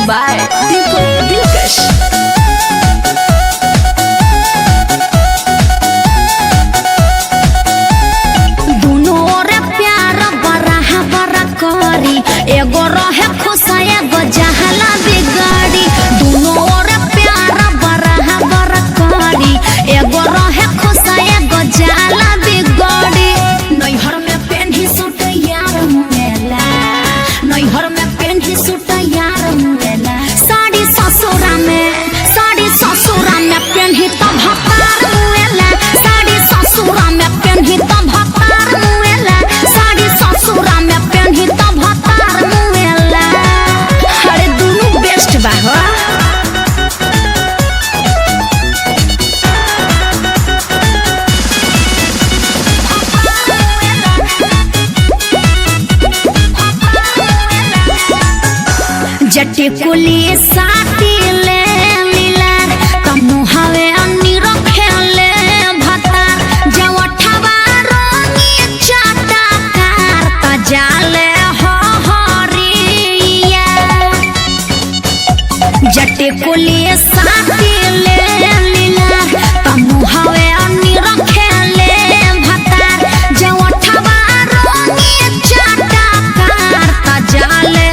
by Deepak Dilkash. एगो रहे खुशा एगो जहला बिगाड़ी दोनों ओर प्यार बरहा बरा करी एगो रहे खुशा एगो जहला बिगाड़ी नैहर में पेन्ही सूट यार मुएला नैहर में पेन्ही सूट यार मुएला साड़ी ससुरा में पेन्ही तो भतार मुएला साड़ी ससुरा में पेन्ही तो भतार मुएला साड़ी ससुरा में पेन्ही तो जटे कुली साथी ले मिलार तमु हवे अन्नी रखेले भतार जवठवा रंगी चाटा कार तजाले हो हरिया जटे कुली साथी ले मिलार तमु हवे अन्नी रखेले भतार जवठवा रंगी चाटा कार तजाले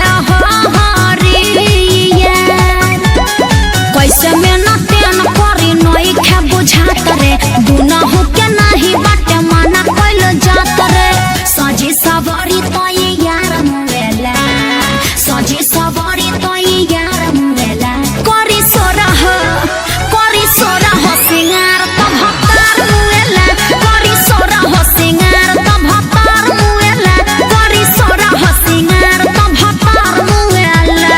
कैसे मेहनत न करी नई खे बुझात रे दुनहु के नाही बाटे माना कइल जात रे सजी सवारी तई यार मुवेला सजी सवारी तई यार मुवेला करी सोरह सिंगार तो भतार मुवेला करी सोरह सिंगार तो भतार मुवेला करी सोरह सिंगार तो भतार मुवेला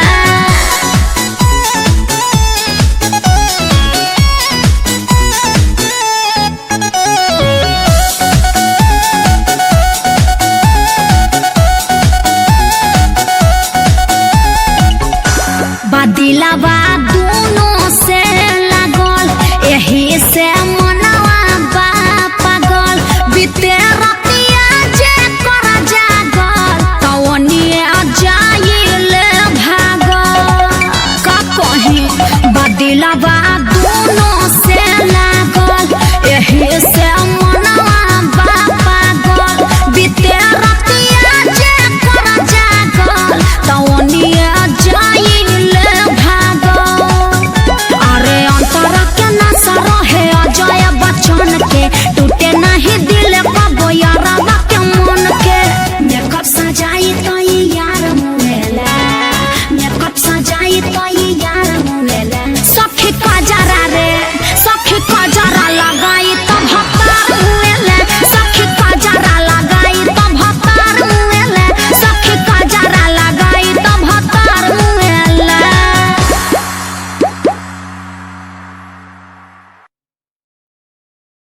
दिलावा दोनों से लागल यही से मनवा बा पागल बीते रतिया जे कर जागल तवनिए जाइल भागल का कहीं बा दिलावा